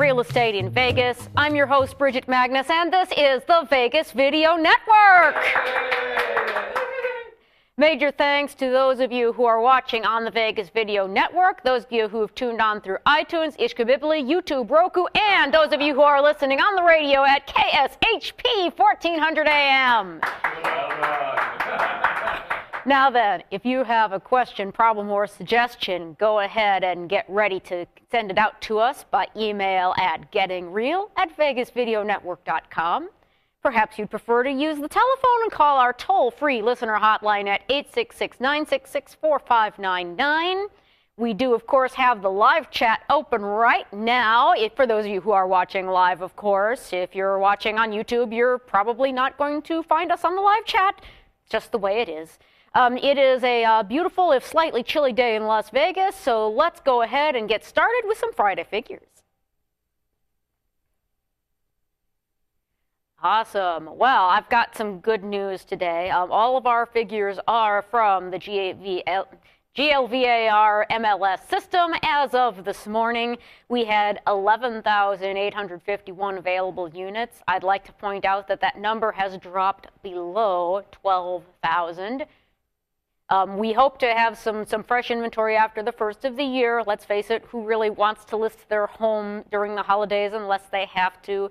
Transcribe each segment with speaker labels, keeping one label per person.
Speaker 1: real estate in Vegas. I'm your host, Bridget Magnus, and this is the Vegas Video Network. Major thanks to those of you who are watching on the Vegas Video Network, those of you who have tuned on through iTunes, Ishkabibli, YouTube, Roku, and those of you who are listening on the radio at KSHP 1400 AM. Now then, if you have a question, problem, or suggestion, go ahead and get ready to send it out to us by email at gettingreal@vegasvideonetwork.com. Perhaps you'd prefer to use the telephone and call our toll-free listener hotline at 866-966-4599. We do, of course, have the live chat open right now, for those of you who are watching live, of course. If you're watching on YouTube, you're probably not going to find us on the live chat. It's just the way it is. It is a beautiful, if slightly chilly day in Las Vegas, so let's go ahead and get started with some Friday figures. Awesome. Well, I've got some good news today. All of our figures are from the GLVAR MLS system. As of this morning, we had 11,851 available units. I'd like to point out that that number has dropped below 12,000. We hope to have some fresh inventory after the first of the year. Let's face it, who really wants to list their home during the holidays unless they have to?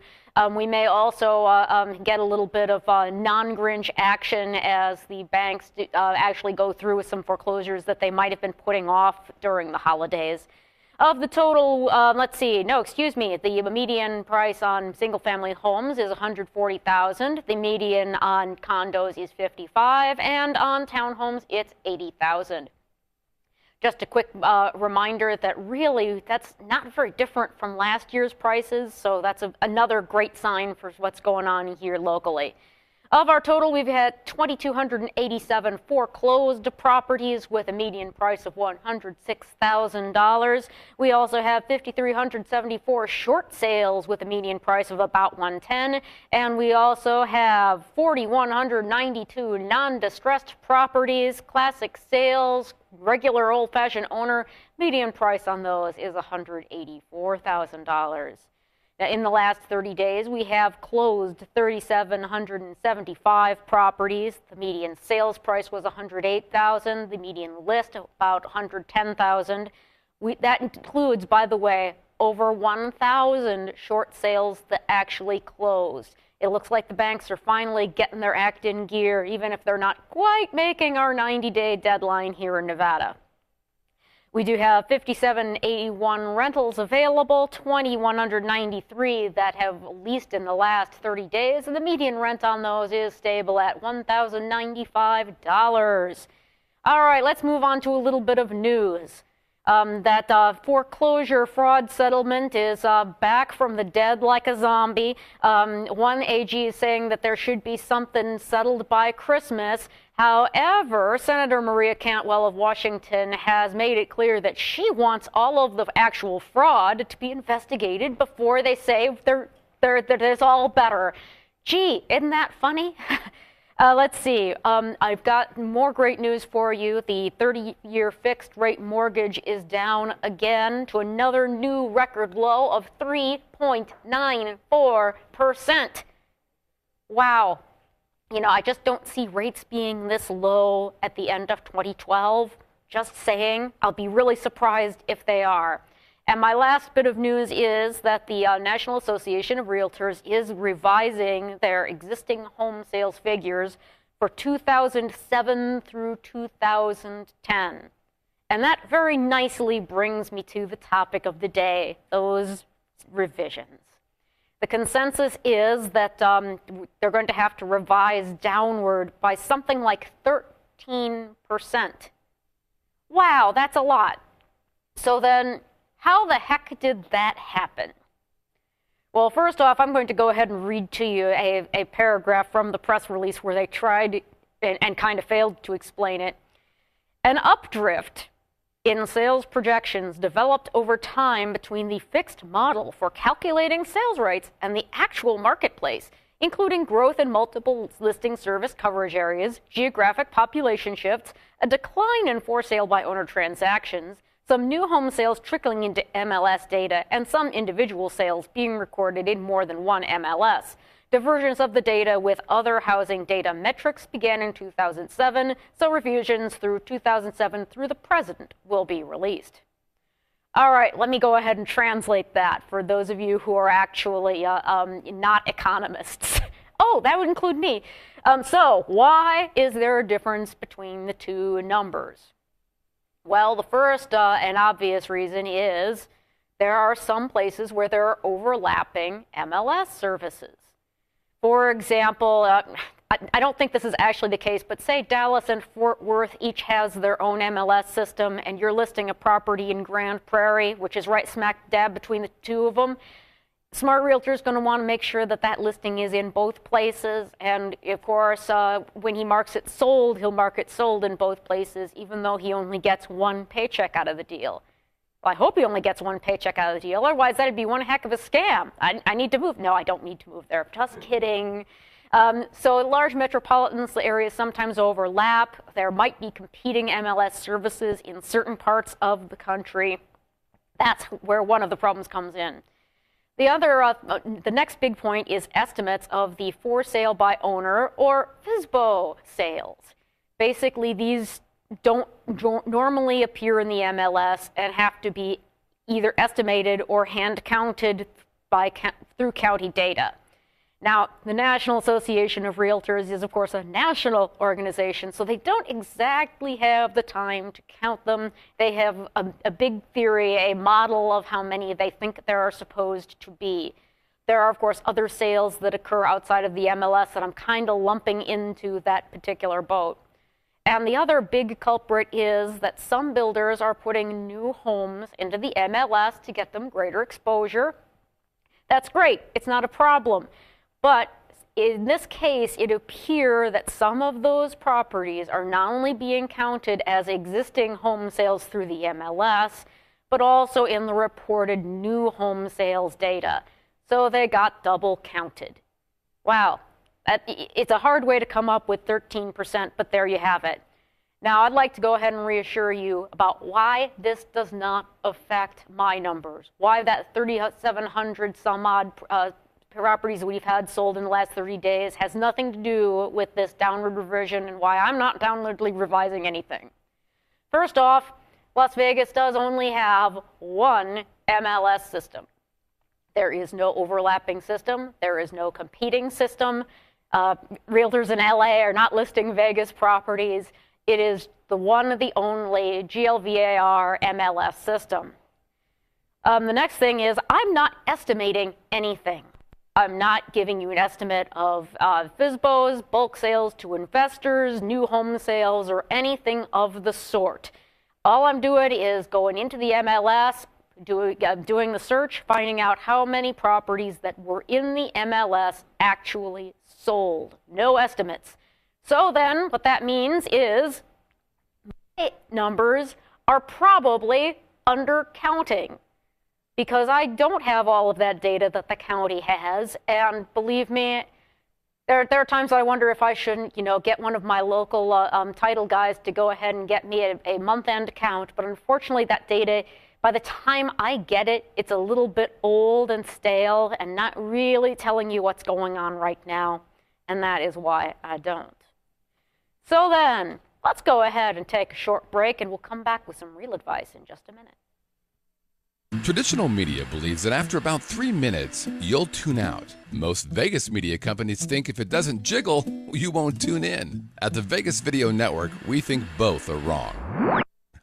Speaker 1: We may also get a little bit of non-Grinch action as the banks actually go through with some foreclosures that they might have been putting off during the holidays. Of the total, the median price on single-family homes is $140,000. The median on condos is $55,000, and on townhomes, it's $80,000. Just a quick reminder that really that's not very different from last year's prices, so that's another great sign for what's going on here locally. Of our total, we've had 2,287 foreclosed properties with a median price of $106,000. We also have 5,374 short sales with a median price of about $110,000, and we also have 4,192 non-distressed properties, classic sales, regular old-fashioned owner. Median price on those is $184,000. Now, in the last 30 days, we have closed 3,775 properties. The median sales price was $108,000. The median list about $110,000. That includes, by the way, over 1,000 short sales that actually closed. It looks like the banks are finally getting their act in gear, even if they're not quite making our 90-day deadline here in Nevada. We do have 5,781 rentals available, 2,193 that have leased in the last 30 days, and the median rent on those is stable at $1,095. All right, let's move on to a little bit of news. That foreclosure fraud settlement is back from the dead like a zombie. One AG is saying that there should be something settled by Christmas. However, Senator Maria Cantwell of Washington has made it clear that she wants all of the actual fraud to be investigated before they say it's all better. Gee, isn't that funny? Let's see. I've got more great news for you. The 30-year fixed rate mortgage is down again to another new record low of 3.94%. Wow. You know, I just don't see rates being this low at the end of 2012. Just saying. I'll be really surprised if they are. And my last bit of news is that the National Association of Realtors is revising their existing home sales figures for 2007 through 2010. And that very nicely brings me to the topic of the day, those revisions. The consensus is that they're going to have to revise downward by something like 13%. Wow, that's a lot. So then, how the heck did that happen? Well, first off, I'm going to go ahead and read to you a paragraph from the press release where they tried and kind of failed to explain it. An updrift in sales projections developed over time between the fixed model for calculating sales rates and the actual marketplace, including growth in multiple listing service coverage areas, geographic population shifts, a decline in for sale by owner transactions, some new home sales trickling into MLS data, and some individual sales being recorded in more than one MLS. Diversions of the data with other housing data metrics began in 2007, so revisions through 2007 through the present will be released. All right, let me go ahead and translate that for those of you who are actually not economists. Oh, that would include me. So why is there a difference between the two numbers? Well, the first and obvious reason is there are some places where there are overlapping MLS services. For example, I don't think this is actually the case, but say Dallas and Fort Worth each has their own MLS system, and you're listing a property in Grand Prairie, which is right smack dab between the two of them. Smart Realtor is going to want to make sure that that listing is in both places, and of course, when he marks it sold, he'll mark it sold in both places, even though he only gets one paycheck out of the deal. Well, I hope he only gets one paycheck out of the deal, otherwise that'd be one heck of a scam. I need to move. No, I don't need to move there. Just kidding. So large metropolitan areas sometimes overlap. There might be competing MLS services in certain parts of the country. That's where one of the problems comes in. The next big point is estimates of the for sale by owner or FSBO sales. Basically, these don't normally appear in the MLS and have to be either estimated or hand counted through county data. Now, the National Association of Realtors is, of course, a national organization, so they don't exactly have the time to count them. They have a big theory, a model of how many they think there are supposed to be. There are, of course, other sales that occur outside of the MLS that I'm kind of lumping into that particular boat. And the other big culprit is that some builders are putting new homes into the MLS to get them greater exposure. That's great. It's not a problem. But in this case, it appears that some of those properties are not only being counted as existing home sales through the MLS, but also in the reported new home sales data. So they got double counted. Wow, it's a hard way to come up with 13%, but there you have it. Now, I'd like to go ahead and reassure you about why this does not affect my numbers, why that 3,700 some odd properties we've had sold in the last 30 days has nothing to do with this downward revision and why I'm not downwardly revising anything. First off, Las Vegas does only have one MLS system. There is no overlapping system. There is no competing system. Realtors in LA are not listing Vegas properties. It is the one, the only GLVAR MLS system. The next thing is I'm not estimating anything. I'm not giving you an estimate of FSBOs, bulk sales to investors, new home sales, or anything of the sort. All I'm doing is going into the MLS, doing the search, finding out how many properties that were in the MLS actually sold. No estimates. So then what that means is my numbers are probably undercounting, because I don't have all of that data that the county has. And believe me, there are times I wonder if I shouldn't, get one of my local title guys to go ahead and get me a month-end count. But unfortunately, that data, by the time I get it, it's a little bit old and stale and not really telling you what's going on right now. And that is why I don't. So then, let's go ahead and take a short break, and we'll come back with some real advice in just a minute.
Speaker 2: Traditional media believes that after about 3 minutes, you'll tune out. Most Vegas media companies think if it doesn't jiggle, you won't tune in. At the Vegas Video Network, we think both are wrong.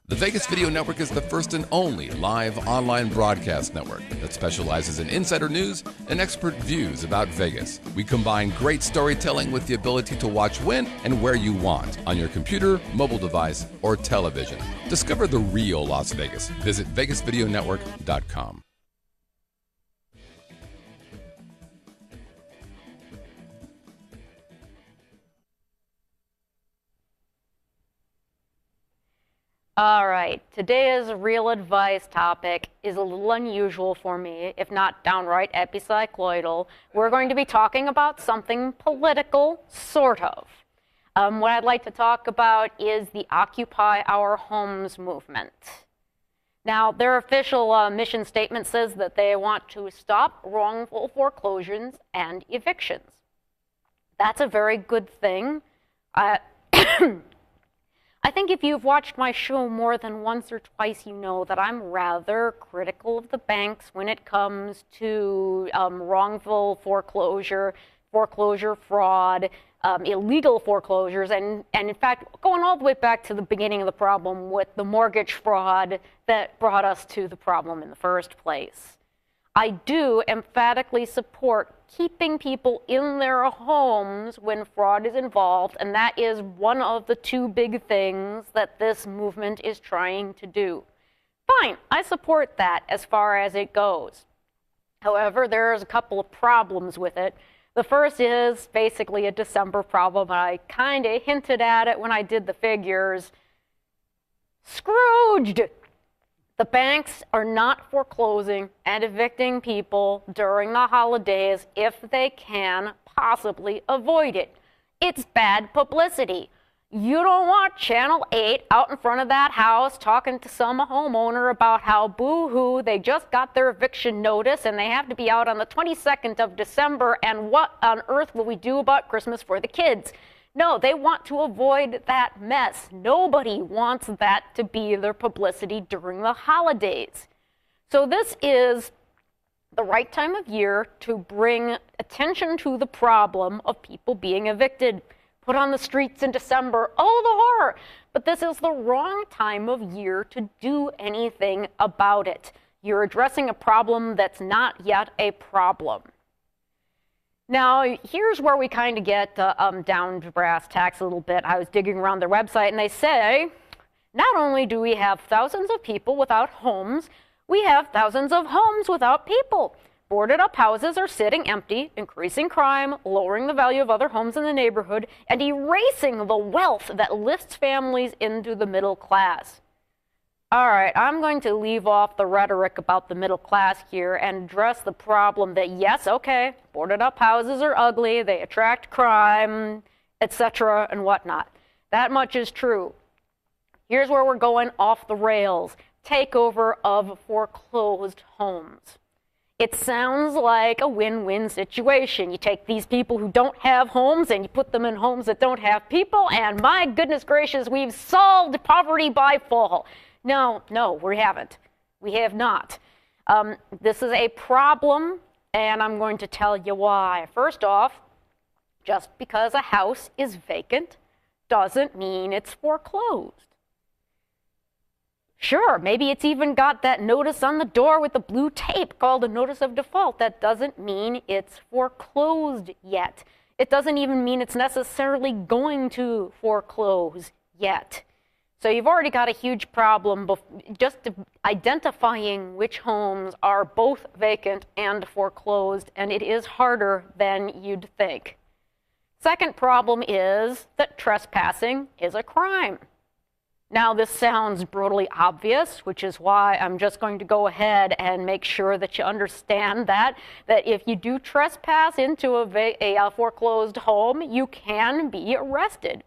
Speaker 2: The Vegas Video Network is the first and only live online broadcast network that specializes in insider news and expert views about Vegas. We combine great storytelling with the ability to watch when and where you want on your computer, mobile device, or television. Discover the real Las Vegas. Visit VegasVideoNetwork.com.
Speaker 1: All right, today's real advice topic is a little unusual for me, if not downright epicycloidal. We're going to be talking about something political, sort of. What I'd like to talk about is the Occupy Our Homes movement. Now, their official mission statement says that they want to stop wrongful foreclosures and evictions. That's a very good thing. I think if you've watched my show more than once or twice, you know that I'm rather critical of the banks when it comes to wrongful foreclosure fraud, illegal foreclosures, and in fact, going all the way back to the beginning of the problem with the mortgage fraud that brought us to the problem in the first place. I do emphatically support keeping people in their homes when fraud is involved, and that is one of the two big things that this movement is trying to do. Fine, I support that as far as it goes. However, there's a couple of problems with it. The first is basically a December problem. I kind of hinted at it when I did the figures. Scrooged! The banks are not foreclosing and evicting people during the holidays if they can possibly avoid it. It's bad publicity. You don't want Channel 8 out in front of that house talking to some homeowner about how boo-hoo, they just got their eviction notice and they have to be out on the 22nd of December, and what on earth will we do about Christmas for the kids? No, they want to avoid that mess. Nobody wants that to be their publicity during the holidays. So this is the right time of year to bring attention to the problem of people being evicted, put on the streets in December. Oh, the horror! But this is the wrong time of year to do anything about it. You're addressing a problem that's not yet a problem. Now, here's where we kind of get down to brass tacks a little bit. I was digging around their website, and they say, not only do we have thousands of people without homes, we have thousands of homes without people. Boarded up houses are sitting empty, increasing crime, lowering the value of other homes in the neighborhood, and erasing the wealth that lifts families into the middle class. All right, I'm going to leave off the rhetoric about the middle class here and address the problem that, yes, okay, boarded up houses are ugly, they attract crime, etc., and whatnot. That much is true. Here's where we're going off the rails. Takeover of foreclosed homes. It sounds like a win-win situation. You take these people who don't have homes and you put them in homes that don't have people, and my goodness gracious, we've solved poverty by fall. No, we haven't. We have not. This is a problem, and I'm going to tell you why. First off, just because a house is vacant doesn't mean it's foreclosed. Sure, maybe it's even got that notice on the door with the blue tape called a notice of default. That doesn't mean it's foreclosed yet. It doesn't even mean it's necessarily going to foreclose yet. So you've already got a huge problem just identifying which homes are both vacant and foreclosed, and it is harder than you'd think. Second problem is that trespassing is a crime. Now, this sounds brutally obvious, which is why I'm just going to go ahead and make sure that you understand that if you do trespass into a foreclosed home, you can be arrested.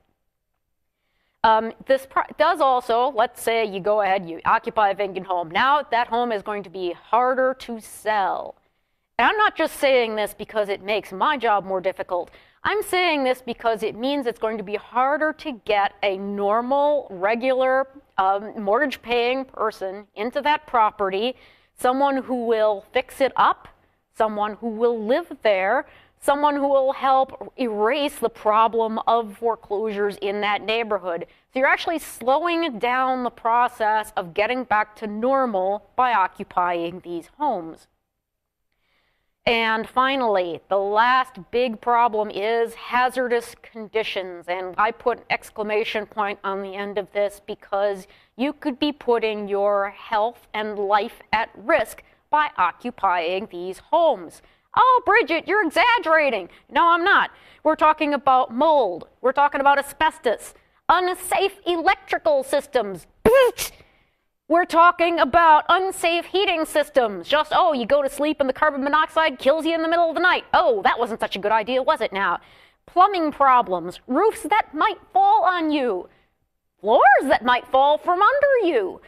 Speaker 1: This does also, let's say you go ahead, you occupy a vacant home. Now that home is going to be harder to sell. And I'm not just saying this because it makes my job more difficult. I'm saying this because it means it's going to be harder to get a normal, regular, mortgage-paying person into that property, someone who will fix it up, someone who will live there, someone who will help erase the problem of foreclosures in that neighborhood. So you're actually slowing down the process of getting back to normal by occupying these homes. And finally, the last big problem is hazardous conditions. And I put an exclamation point on the end of this because you could be putting your health and life at risk by occupying these homes. Oh, Bridget, you're exaggerating. No, I'm not. We're talking about mold. We're talking about asbestos, unsafe electrical systems. We're talking about unsafe heating systems. Just, oh, you go to sleep and the carbon monoxide kills you in the middle of the night. Oh, that wasn't such a good idea, was it now? Plumbing problems, roofs that might fall on you, floors that might fall from under you.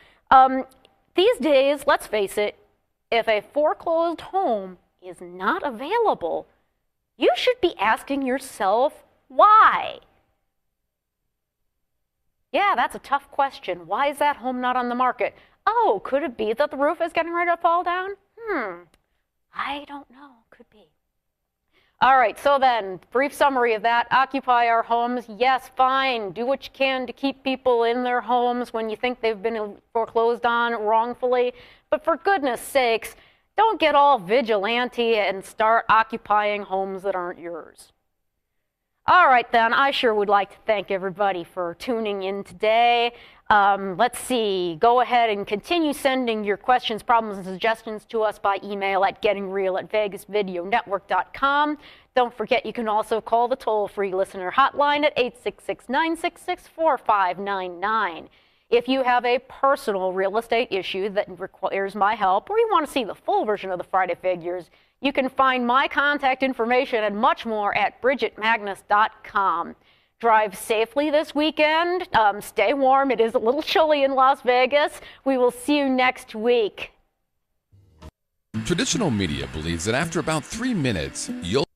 Speaker 1: These days, let's face it, if a foreclosed home is not available, you should be asking yourself why. Yeah, that's a tough question. Why is that home not on the market? Oh, could it be that the roof is getting ready to fall down? I don't know. Could be. All right, so then, brief summary of that. Occupy our homes. Yes, fine. Do what you can to keep people in their homes when you think they've been foreclosed on wrongfully. But for goodness sakes, don't get all vigilante and start occupying homes that aren't yours. All right, then, I sure would like to thank everybody for tuning in today. Let's see. Go ahead and continue sending your questions, problems, and suggestions to us by email at gettingreal@vegasvideonetwork.com. Don't forget, you can also call the toll-free listener hotline at 866-966-4599. If you have a personal real estate issue that requires my help, or you want to see the full version of the Friday Figures, you can find my contact information and much more at bridgetmagnus.com. Drive safely this weekend. Stay warm. It is a little chilly in Las Vegas. We will see you next week.
Speaker 2: Traditional media believes that after about 3 minutes, you'll